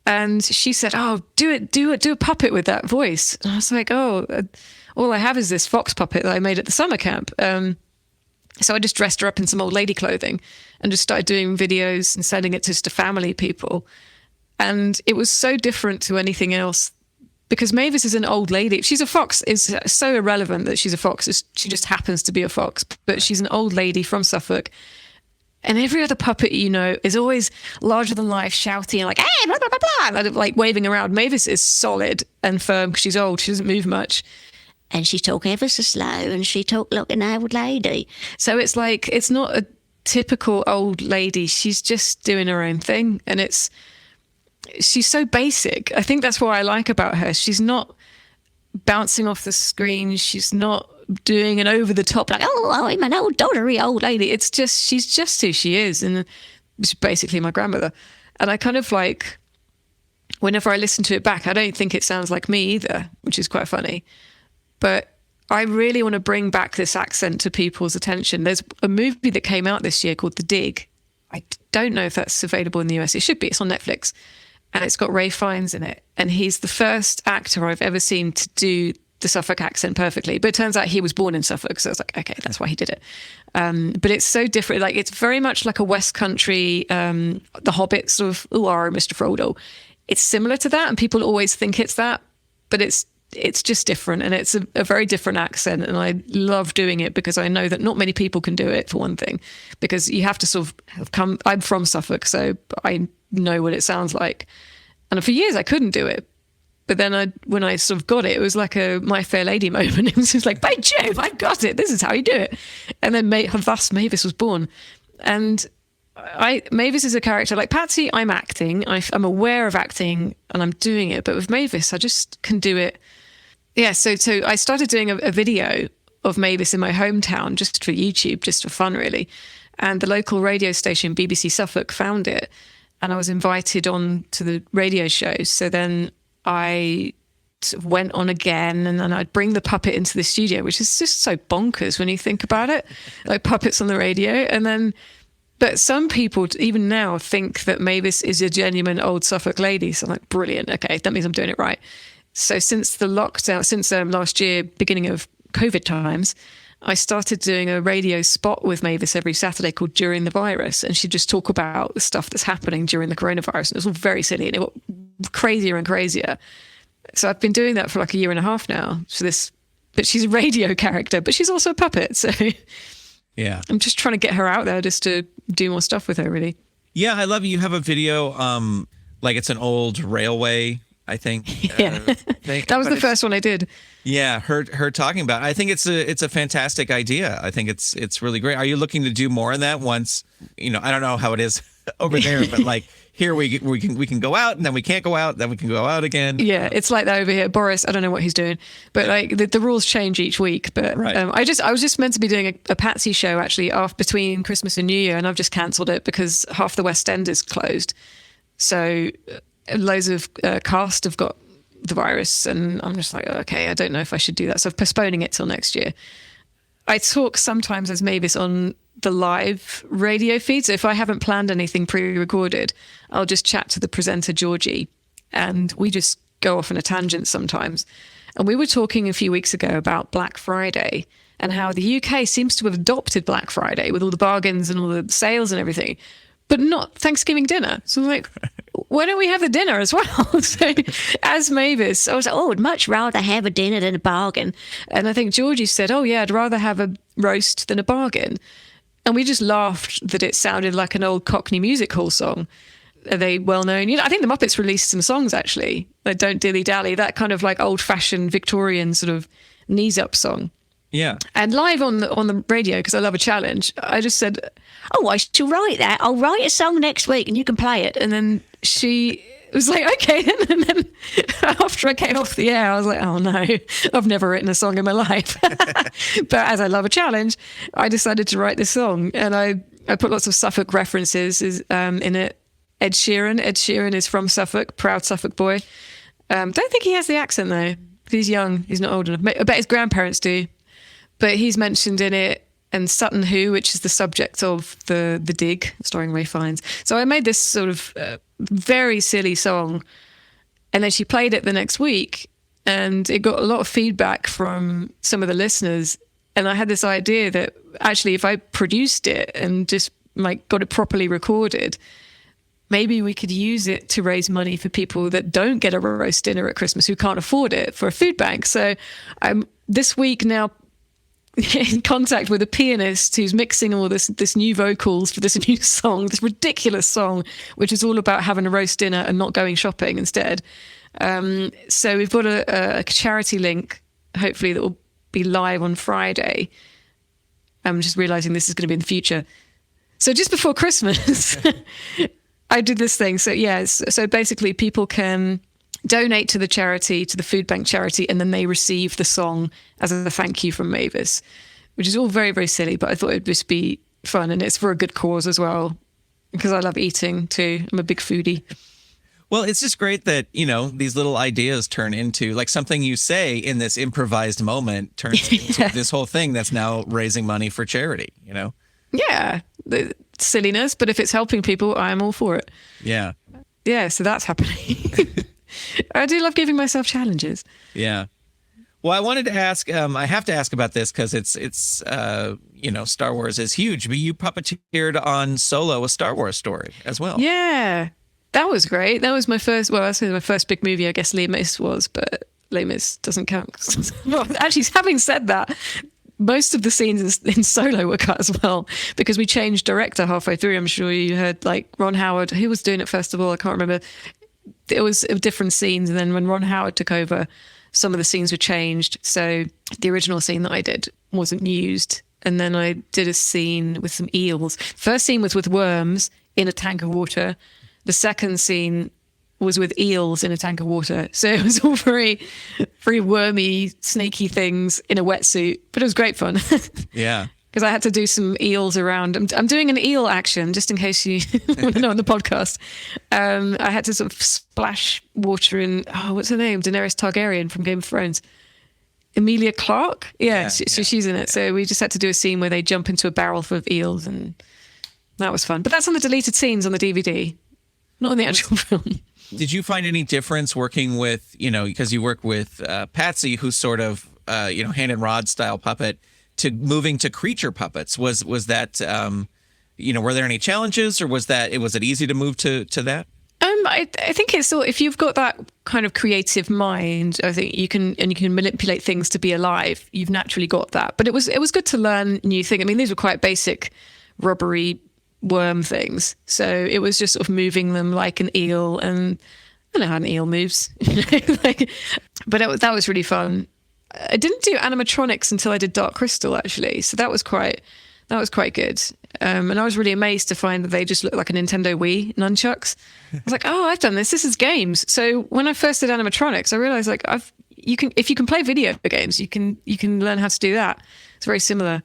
And she said, oh, do a puppet with that voice. And I was like, all I have is this fox puppet that I made at the summer camp. So I just dressed her up in some old lady clothing and just started doing videos and sending it to family people. And it was so different to anything else because Mavis is an old lady. She's a fox. It's so irrelevant that she's a fox. She just happens to be a fox. But she's an old lady from Suffolk. And every other puppet, is always larger than life, shouting and like, hey, blah, blah, blah, blah, like waving around. Mavis is solid and firm because she's old. She doesn't move much. And she talk ever so slow and she talk like an old lady. So it's like, it's not a typical old lady. She's just doing her own thing. And she's so basic. I think that's what I like about her. She's not bouncing off the screen. She's not doing an over the top, like, oh, I'm an old doddery old lady. It's just, she's just who she is. And she's basically my grandmother. And I kind of like, whenever I listen to it back, I don't think it sounds like me either, which is quite funny. But I really want to bring back this accent to people's attention. There's a movie that came out this year called The Dig. I don't know if that's available in the US. It should be. It's on Netflix. And it's got Ray Fiennes in it. And he's the first actor I've ever seen to do the Suffolk accent perfectly. But it turns out he was born in Suffolk. So I was like, okay, that's why he did it. But it's so different. Like, it's very much like a West Country, The Hobbit sort of, ooh, Mr. Frodo. It's similar to that. And people always think it's that. But it's it's just different, and it's a very different accent, and I love doing it because I know that not many people can do it, for one thing, because you have to sort of have come. I'm from Suffolk, so I know what it sounds like, and for years I couldn't do it. But then when I sort of got it, it was like a My Fair Lady moment. It was just like, by Jove, I've got it. This is how you do it. And then thus Mavis was born. And Mavis is a character like Patsy. I'm acting. I'm aware of acting and I'm doing it. But with Mavis, I just can do it. Yeah. So I started doing a video of Mavis in my hometown just for YouTube, just for fun, really. And the local radio station, BBC Suffolk, found it. And I was invited on to the radio show. So then I sort of went on again, and then I'd bring the puppet into the studio, which is just so bonkers when you think about it, like puppets on the radio. But some people even now think that Mavis is a genuine old Suffolk lady. So I'm like, brilliant. Okay, that means I'm doing it right. So since the lockdown, since last year, beginning of COVID times, I started doing a radio spot with Mavis every Saturday called During the Virus. And she'd just talk about the stuff that's happening during the coronavirus. And it was all very silly, and it got crazier and crazier. So I've been doing that for like a year and a half now. But she's a radio character, but she's also a puppet. So Yeah. I'm just trying to get her out there just to do more stuff with her, really. Yeah, I love you have a video, like it's an old railway, I think. Yeah. That was the first one I did. Yeah, her talking about it. I think it's a fantastic idea. I think it's really great. Are you looking to do more of that once, I don't know how it is over there, but like here we can go out, and then we can't go out, then we can go out again. Yeah, it's like that over here. Boris, I don't know what he's doing, but like the rules change each week. But right. I was just meant to be doing a Patsy show actually between Christmas and New Year, and I've just cancelled it because half the West End is closed. So loads of cast have got the virus, and I'm just like, okay, I don't know if I should do that. So I'm postponing it till next year. I talk sometimes as Mavis on the live radio feed. So if I haven't planned anything pre-recorded, I'll just chat to the presenter, Georgie, and we just go off on a tangent sometimes. And we were talking a few weeks ago about Black Friday and how the UK seems to have adopted Black Friday with all the bargains and all the sales and everything, but not Thanksgiving dinner. So I'm like, why don't we have the dinner as well? So as Mavis, I was like, I'd much rather have a dinner than a bargain. And I think Georgie said, oh yeah, I'd rather have a roast than a bargain. And we just laughed that it sounded like an old Cockney music hall song. Are they well known? I think the Muppets released some songs actually, like Don't Dilly Dally, that kind of like old fashioned Victorian sort of knees up song. Yeah. And live on the radio, because I love a challenge, I just said, oh, I shall write that. I'll write a song next week and you can play it. And then she was like, okay. And then after I came off the air, I was like, oh no, I've never written a song in my life. But as I love a challenge, I decided to write this song. And I put lots of Suffolk references in it. Ed Sheeran is from Suffolk, proud Suffolk boy. Don't think he has the accent though. He's young. He's not old enough. I bet his grandparents do. But he's mentioned in it, and Sutton Hoo, which is the subject of the Dig, starring Ray Fiennes. So I made this sort of very silly song, and then she played it the next week, and it got a lot of feedback from some of the listeners. And I had this idea that actually, if I produced it and just like got it properly recorded, maybe we could use it to raise money for people that don't get a roast dinner at Christmas, who can't afford it, for a food bank. So I'm this week now in contact with a pianist who's mixing all this new vocals for this new song, this ridiculous song, which is all about having a roast dinner and not going shopping instead. So we've got a charity link, hopefully, that will be live on Friday. I'm just realizing this is going to be in the future. So just before Christmas, I did this thing. So so basically people can donate to the charity, to the food bank charity, and then they receive the song as a thank you from Mavis, which is all very, very silly, but I thought it'd just be fun, and it's for a good cause as well, because I love eating too. I'm a big foodie. Well, it's just great that, these little ideas turn into like something you say in this improvised moment turns into this whole thing that's now raising money for charity, Yeah, the silliness, but if it's helping people, I'm all for it. Yeah. Yeah, so that's happening. I do love giving myself challenges. Yeah. Well, I wanted to ask, I have to ask about this because it's Star Wars is huge, but you puppeteered on Solo, a Star Wars story as well. Yeah, that was great. That was my first, I say my first big movie, I guess Les Mis was, but Les Mis doesn't count. Well, actually, having said that, most of the scenes in Solo were cut as well because we changed director halfway through. I'm sure you heard, like, Ron Howard, who was doing it first of all, I can't remember. It was different scenes, and then when Ron Howard took over, some of the scenes were changed. So the original scene that I did wasn't used, and then I did a scene with some eels. First scene was with worms in a tank of water. The second scene was with eels in a tank of water. So it was all very, very wormy, snaky things in a wetsuit, but it was great fun. Yeah. Because I had to do some eels around. I'm doing an eel action, just in case you want to know on the podcast. I had to sort of splash water in, what's her name? Daenerys Targaryen from Game of Thrones. Emilia Clarke? Yeah, so she's in it. So we just had to do a scene where they jump into a barrel full of eels, and that was fun. But that's on the deleted scenes on the DVD, not in the actual film. Did you find any difference working with, because you work with Patsy, who's sort of, hand and rod style puppet, to moving to creature puppets? Was that, were there any challenges, or was it easy to move to that? I think it's all, if you've got that kind of creative mind, I think you can manipulate things to be alive. You've naturally got that. But it was good to learn new things. I mean, these were quite basic rubbery worm things. So it was just sort of moving them like an eel, and I don't know how an eel moves. But that was really fun. I didn't do animatronics until I did Dark Crystal, actually. So that was quite good. And I was really amazed to find that they just look like a Nintendo Wii nunchucks. I was like, oh, I've done this. This is games. So when I first did animatronics, I realized like if you can play video games, you can learn how to do that. It's very similar.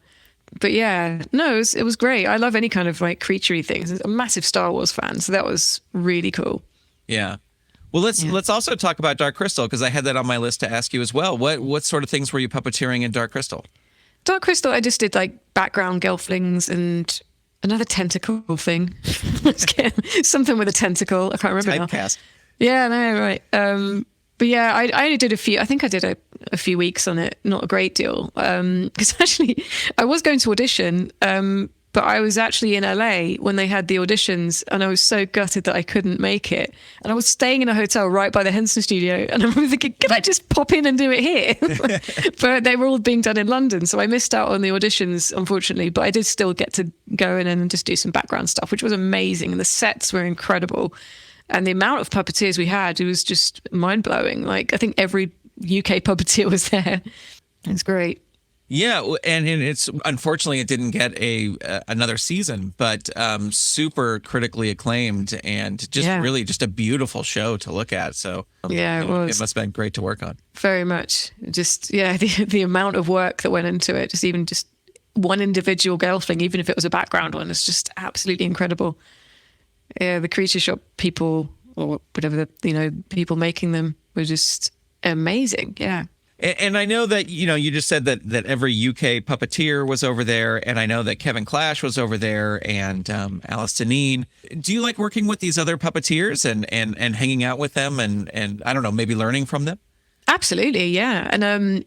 But yeah, no, it was great. I love any kind of like creaturey things. I'm a massive Star Wars fan, so that was really cool. Yeah. Well, let's also talk about Dark Crystal, because I had that on my list to ask you as well. What sort of things were you puppeteering in Dark Crystal? Dark Crystal, I just did like background gelflings and another tentacle thing. Something with a tentacle. I can't remember Typecast. now. Yeah, no, right. But yeah, I only did a few. I think I did a few weeks on it, not a great deal. Because actually, I was going to audition, but I was actually in LA when they had the auditions, and I was so gutted that I couldn't make it. And I was staying in a hotel right by the Henson studio, and I remember thinking, can I just pop in and do it here? But they were all being done in London, so I missed out on the auditions, unfortunately. But I did still get to go in and just do some background stuff, which was amazing. And the sets were incredible. And the amount of puppeteers we had, it was just mind-blowing. Like, I think every UK puppeteer was there. It's great. Yeah, and it's unfortunately it didn't get another season, but super critically acclaimed, and just really just a beautiful show to look at. So yeah, it was. It must have been great to work on. Very much. Just the amount of work that went into it, just one individual gelfling, even if it was a background one, is just absolutely incredible. Yeah, the creature shop people, or whatever people making them, were just amazing. Yeah. And I know that, you just said that every UK puppeteer was over there, and I know that Kevin Clash was over there, and Alice Deneen. Do you like working with these other puppeteers and hanging out with them and I don't know, maybe learning from them? Absolutely, yeah. And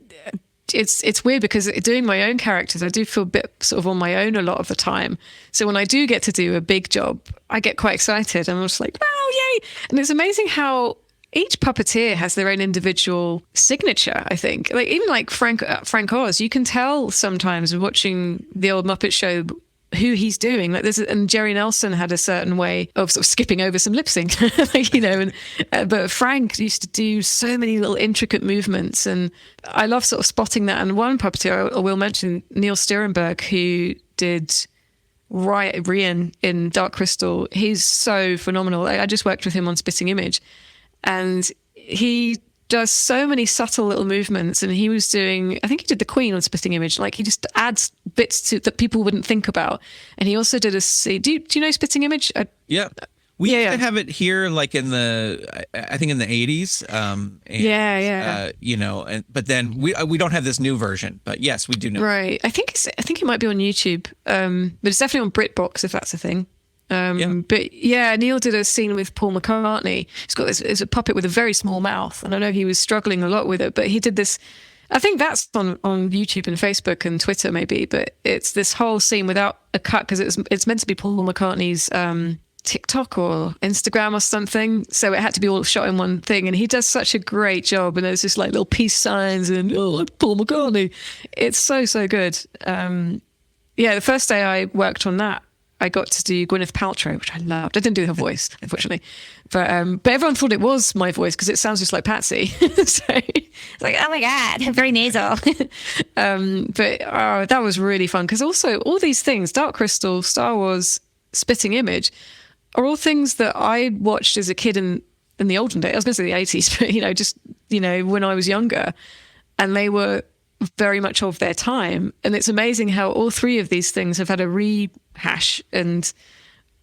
it's weird because doing my own characters, I do feel a bit sort of on my own a lot of the time. So when I do get to do a big job, I get quite excited. I'm just like, wow, yay. And it's amazing how each puppeteer has their own individual signature, I think. Like even like Frank Oz, you can tell sometimes watching the old Muppet Show who he's doing. Like and Jerry Nelson had a certain way of sort of skipping over some lip sync, but Frank used to do so many little intricate movements, and I love sort of spotting that. And one puppeteer I will mention, Neil Stierenberg, who did Rian in Dark Crystal. He's so phenomenal. I just worked with him on Spitting Image, and he does so many subtle little movements. And he was doing, I think he did the Queen on Spitting Image. Like he just adds bits that people wouldn't think about. And he also did do you know Spitting Image? Yeah. We used to have it here, like in I think in the 80s. But then we don't have this new version. But yes, we do know. Right. I think it might be on YouTube. But it's definitely on BritBox if that's a thing. But yeah, Neil did a scene with Paul McCartney. He's got it's a puppet with a very small mouth, and I know he was struggling a lot with it, but he did this. I think that's on YouTube and Facebook and Twitter maybe, but it's this whole scene without a cut because it's meant to be Paul McCartney's TikTok or Instagram or something. So it had to be all shot in one thing. And he does such a great job. And there's just like little peace signs and, like Paul McCartney. It's so, so good. The first day I worked on that, I got to do Gwyneth Paltrow, which I loved. I didn't do her voice, unfortunately. But everyone thought it was my voice because it sounds just like Patsy. So It's like, oh my God, very nasal. that was really fun because also all these things, Dark Crystal, Star Wars, Spitting Image, are all things that I watched as a kid in the olden days. I was going to say the 80s, but when I was younger, and they were very much of their time. And it's amazing how all three of these things have had a rehash, and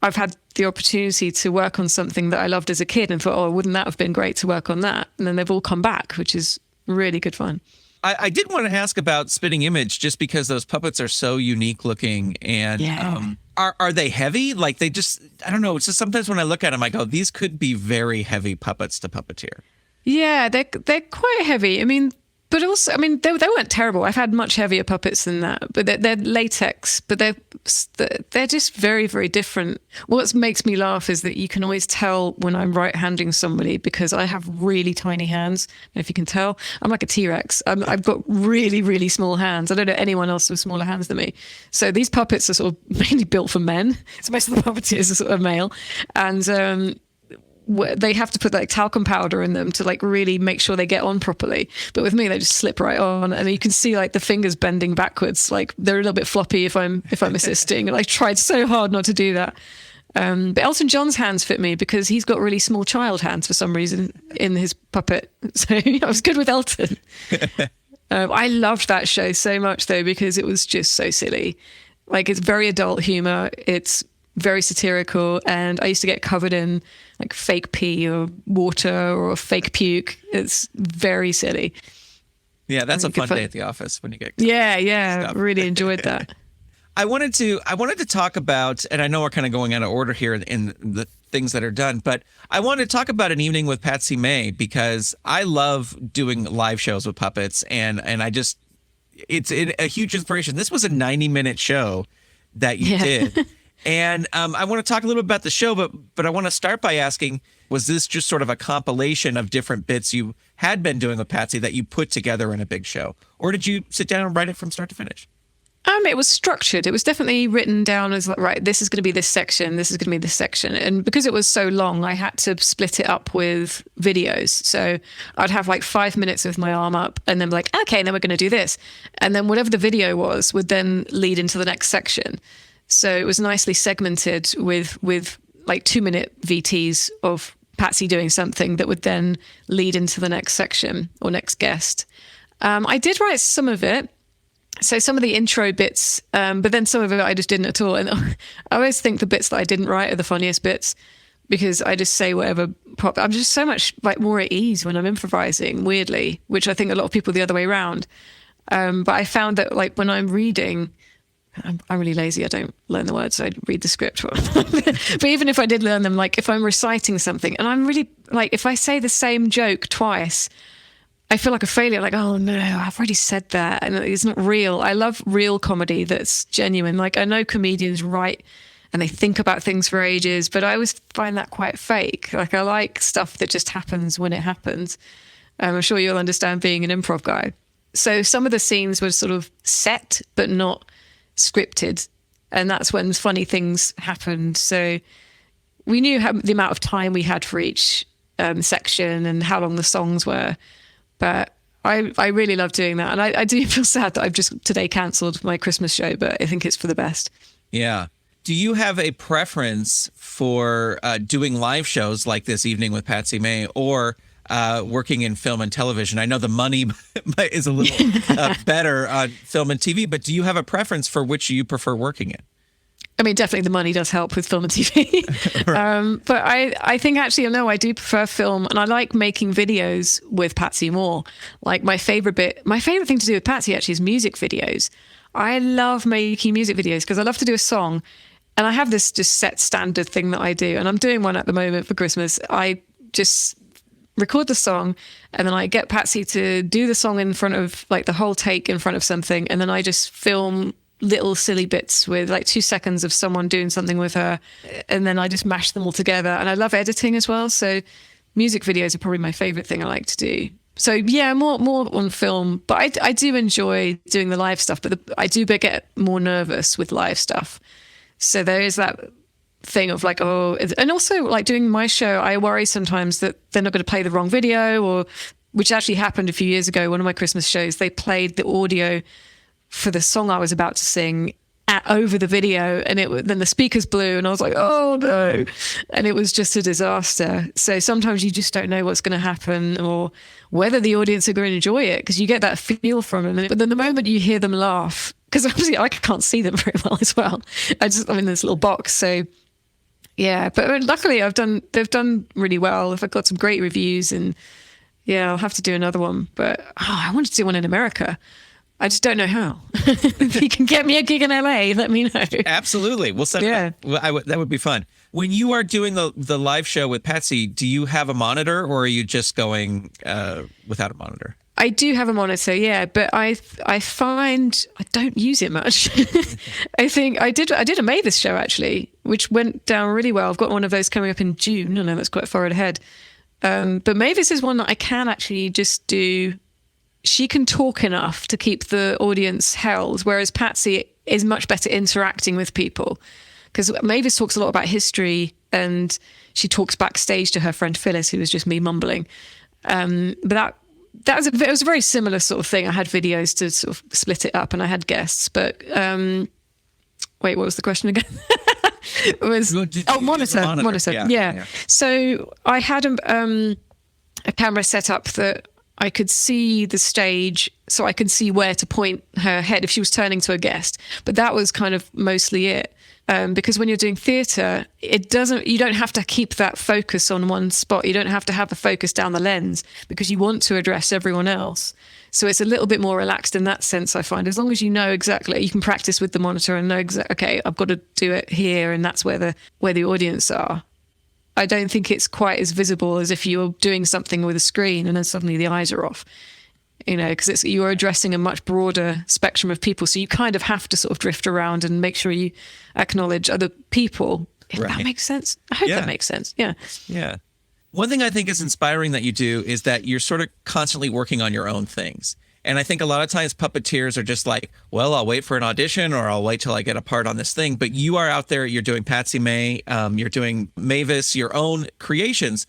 I've had the opportunity to work on something that I loved as a kid and thought, wouldn't that have been great to work on that? And then they've all come back, which is really good fun. I did want to ask about Spitting Image just because those puppets are so unique looking and are they heavy? Like they just, I don't know. It's just sometimes when I look at them, I go, these could be very heavy puppets to puppeteer. Yeah, they're quite heavy. I mean, but also, they weren't terrible. I've had much heavier puppets than that, but they're latex, but they're just very, very different. What makes me laugh is that you can always tell when I'm right-handing somebody because I have really tiny hands. If you can tell, I'm like a T-Rex. I've got really, really small hands. I don't know anyone else with smaller hands than me. So these puppets are sort of mainly built for men. So most of the puppeteers are sort of male, and they have to put like talcum powder in them to like really make sure they get on properly. But with me, they just slip right on, and you can see like the fingers bending backwards. Like they're a little bit floppy if I'm assisting, and I tried so hard not to do that. But Elton John's hands fit me because he's got really small child hands for some reason in his puppet. So I was good with Elton. I loved that show so much though because it was just so silly. Like it's very adult humor. It's very satirical, and I used to get covered in like fake pee or water or fake puke. It's very silly. Yeah, that's a fun day at the office when you get stuff. Really enjoyed that. I wanted to talk about, and I know we're kind of going out of order here in the things that are done, but I wanted to talk about An Evening with Patsy May because I love doing live shows with puppets, and it's a huge inspiration. This was a 90-minute show that you did. And I want to talk a little bit about the show, but I want to start by asking, was this just sort of a compilation of different bits you had been doing with Patsy that you put together in a big show? Or did you sit down and write it from start to finish? It was structured. It was definitely written down as like, right, this is going to be this section, this is going to be this section. And because it was so long, I had to split it up with videos. So I'd have like 5 minutes with my arm up and then be like, okay, then we're going to do this. And then whatever the video was would then lead into the next section. So it was nicely segmented with like 2-minute VTs of Patsy doing something that would then lead into the next section or next guest. I did write some of it. So some of the intro bits, but then some of it I just didn't at all. And I always think the bits that I didn't write are the funniest bits because I just say whatever I'm just so much like more at ease when I'm improvising, weirdly, which I think a lot of people the other way around. But I found that like when I'm reading, I'm really lazy. I don't learn the words. I read the script. But even if I did learn them, like if I'm reciting something and I'm really like, if I say the same joke twice, I feel like a failure. Like, oh no, I've already said that. And it's not real. I love real comedy that's genuine. Like I know comedians write and they think about things for ages, but I always find that quite fake. Like I like stuff that just happens when it happens. I'm sure you'll understand being an improv guy. So some of the scenes were sort of set, but not scripted, and that's when funny things happened. So we knew the amount of time we had for each section and how long the songs were, but I really love doing that, and I do feel sad that I've just today cancelled my Christmas show, but I think it's for the best. Yeah. Do you have a preference for doing live shows like this Evening with Patsy May or working in film and television? I know the money is a little better on film and TV, but do you have a preference for which you prefer working in? I mean, definitely the money does help with film and TV. Right. But I think actually, no, I do prefer film, and I like making videos with Patsy more. Like my favorite thing to do with Patsy actually is music videos. I love making music videos because I love to do a song, and I have this just set standard thing that I do, and I'm doing one at the moment for Christmas. I just record the song, and then I get Patsy to do the song in front of like the whole take in front of something, and then I just film little silly bits with like 2 seconds of someone doing something with her, and then I just mash them all together. And I love editing as well. So music videos are probably my favorite thing I like to do. So yeah, more on film, but I do enjoy doing the live stuff, but I do get more nervous with live stuff. So there is that thing of like, oh, and also like doing my show, I worry sometimes that they're not going to play the wrong video, or which actually happened a few years ago. One of my Christmas shows, they played the audio for the song I was about to sing over the video, and then the speakers blew, and I was like, oh no, and it was just a disaster. So sometimes you just don't know what's going to happen or whether the audience are going to enjoy it, because you get that feel from them. But then the moment you hear them laugh, because obviously I can't see them very well as well, I'm in this little box, so yeah. But luckily they've done really well. I've got some great reviews, and yeah, I'll have to do another one. But I wanted to do one in America. I just don't know how. If you can get me a gig in LA, let me know. Absolutely. We'll set that would be fun. When you are doing the live show with Patsy, do you have a monitor, or are you just going without a monitor? I do have a monitor, yeah, but I find I don't use it much. I think I did a Mavis show actually, which went down really well. I've got one of those coming up in June. I know that's quite far ahead. But Mavis is one that I can actually just do. She can talk enough to keep the audience held, whereas Patsy is much better interacting with people. Because Mavis talks a lot about history, and she talks backstage to her friend Phyllis, who was just me mumbling. But it was a very similar sort of thing. I had videos to sort of split it up, and I had guests. But wait, what was the question again? It was monitor. Yeah. So I had a camera set up that I could see the stage, so I could see where to point her head if she was turning to a guest. But that was kind of mostly it. Because when you're doing theatre, you don't have to keep that focus on one spot. You don't have to have the focus down the lens, because you want to address everyone else. So it's a little bit more relaxed in that sense, I find. As long as you know exactly, you can practice with the monitor and know exactly, okay, I've got to do it here, and that's where the audience are. I don't think it's quite as visible as if you're doing something with a screen and then suddenly the eyes are off, because you're addressing a much broader spectrum of people. So you kind of have to sort of drift around and make sure you acknowledge other people, if that makes sense. I hope that makes sense. Yeah. Yeah. One thing I think is inspiring that you do is that you're sort of constantly working on your own things. And I think a lot of times puppeteers are just like, well, I'll wait for an audition, or I'll wait till I get a part on this thing. But you are out there, you're doing Patsy May, you're doing Mavis, your own creations.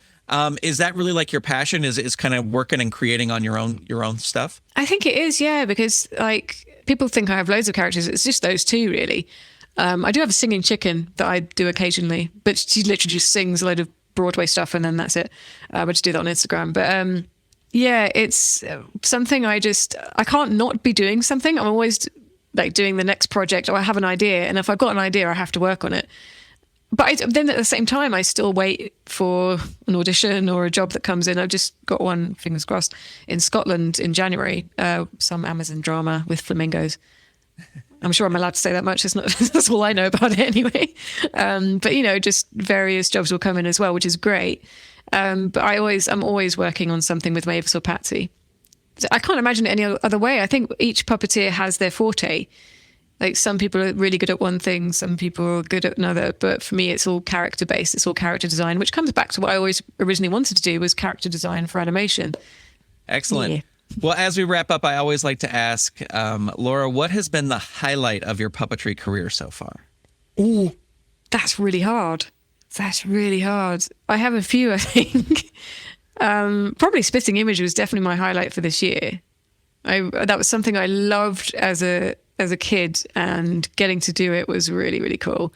Is that really like your passion, is kind of working and creating on your own stuff? I think it is, yeah, because like people think I have loads of characters. It's just those two, really. I do have a singing chicken that I do occasionally, but she literally just sings a load of Broadway stuff, and then that's it. I just do that on Instagram. But yeah, it's something I can't not be doing something. I'm always like doing the next project, or I have an idea, and if I've got an idea, I have to work on it. But then at the same time, I still wait for an audition or a job that comes in. I've just got one, fingers crossed, in Scotland in January, some Amazon drama with flamingos. I'm sure I'm allowed to say that much. That's all I know about it anyway. But, just various jobs will come in as well, which is great. But I'm always working on something with Mavis or Patsy. I can't imagine it any other way. I think each puppeteer has their forte. Like some people are really good at one thing, some people are good at another. But for me, it's all character based. It's all character design, which comes back to what I always originally wanted to do, was character design for animation. Excellent. Yeah. Well, as we wrap up, I always like to ask, Laura, what has been the highlight of your puppetry career so far? Ooh, that's really hard. I have a few, I think. Probably Spitting Image was definitely my highlight for this year. That was something I loved as a kid, and getting to do it was really, really cool.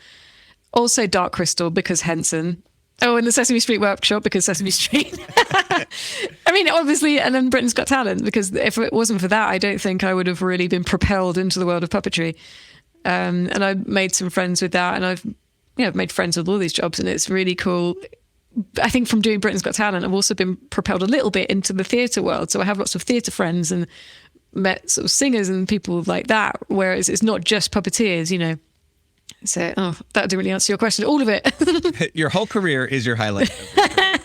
Also Dark Crystal, because Henson. Oh, and the Sesame Street Workshop, because Sesame Street. I mean, obviously, and then Britain's Got Talent, because if it wasn't for that, I don't think I would have really been propelled into the world of puppetry. And I made some friends with that, and I've made friends with all these jobs, and it's really cool. I think from doing Britain's Got Talent, I've also been propelled a little bit into the theatre world. So I have lots of theatre friends and met sort of singers and people like that, whereas it's not just puppeteers, So, that didn't really answer your question. All of it. Your whole career is your highlight.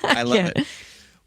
I love it.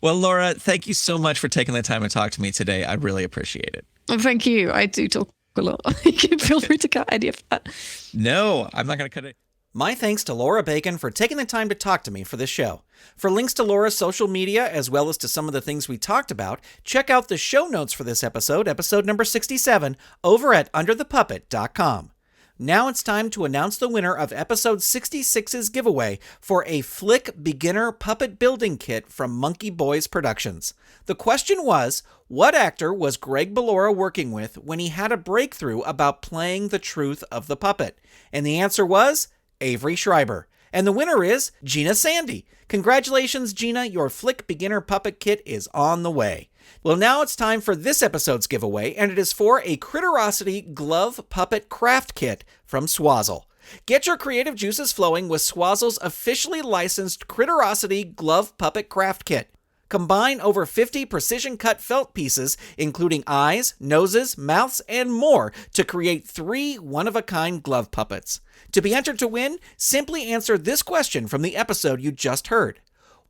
Well, Laura, thank you so much for taking the time to talk to me today. I really appreciate it. Well, thank you. I do talk. a lot. You can feel free to cut any of that. No, I'm not going to cut it. My thanks to Laura Bacon for taking the time to talk to me for this show. For links to Laura's social media, as well as to some of the things we talked about, check out the show notes for this episode number 67, over at underthepuppet.com. Now it's time to announce the winner of episode 66's giveaway for a Flick Beginner Puppet Building Kit from Monkey Boys Productions. The question was, what actor was Greg Bellora working with when he had a breakthrough about playing the truth of the puppet? And the answer was Avery Schreiber. And the winner is Gina Sandy. Congratulations, Gina. Your Flick Beginner Puppet Kit is on the way. Well, now it's time for this episode's giveaway, and it is for a Critterosity Glove Puppet Craft Kit from Swazzle. Get your creative juices flowing with Swazzle's officially licensed Critterosity Glove Puppet Craft Kit. Combine over 50 precision-cut felt pieces, including eyes, noses, mouths, and more, to create 3 one-of-a-kind glove puppets. To be entered to win, simply answer this question from the episode you just heard.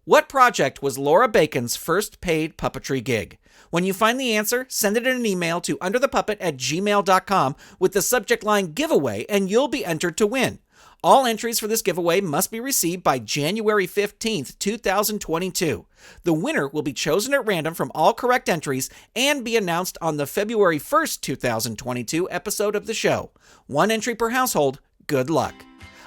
What project was Laura Bacon's first paid puppetry gig? When you find the answer, send it in an email to underthepuppet@gmail.com with the subject line giveaway, and you'll be entered to win. All entries for this giveaway must be received by January 15th, 2022. The winner will be chosen at random from all correct entries and be announced on the February 1st, 2022 episode of the show. 1 entry per household. Good luck.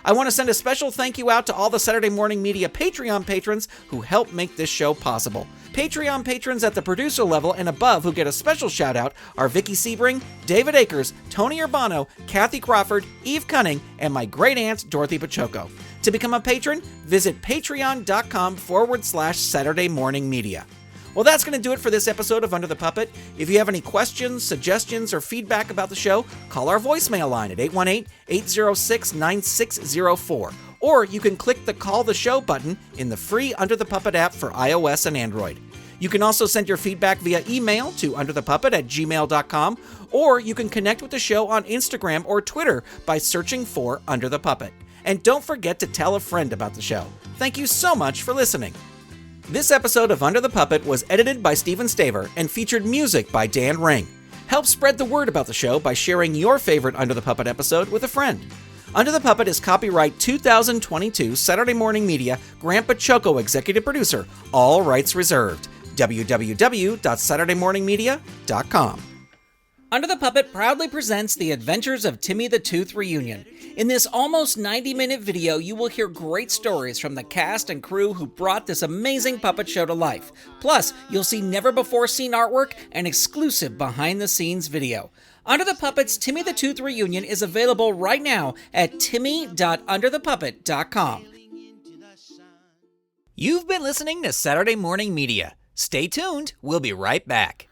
I want to send a special thank you out to all the Saturday Morning Media Patreon patrons who help make this show possible. Patreon patrons at the producer level and above who get a special shout out are Vicky Sebring, David Akers, Tony Urbano, Kathy Crawford, Eve Cunning, and my great aunt Dorothy Pachoco. To become a patron, visit patreon.com/Saturday Morning Media. Well, that's going to do it for this episode of Under the Puppet. If you have any questions, suggestions, or feedback about the show, call our voicemail line at 818-806-9604. Or you can click the Call the Show button in the free Under the Puppet app for iOS and Android. You can also send your feedback via email to underthepuppet@gmail.com, or you can connect with the show on Instagram or Twitter by searching for Under the Puppet. And don't forget to tell a friend about the show. Thank you so much for listening. This episode of Under the Puppet was edited by Steven Staver and featured music by Dan Ring. Help spread the word about the show by sharing your favorite Under the Puppet episode with a friend. Under the Puppet is copyright 2022 Saturday Morning Media, Grant Pachoco executive producer, all rights reserved. www.saturdaymorningmedia.com. Under the Puppet proudly presents The Adventures of Timmy the Tooth Reunion. In this almost 90-minute video, you will hear great stories from the cast and crew who brought this amazing puppet show to life. Plus, you'll see never-before-seen artwork and exclusive behind-the-scenes video. Under the Puppet's Timmy the Tooth Reunion is available right now at timmy.underthepuppet.com. You've been listening to Saturday Morning Media. Stay tuned, we'll be right back.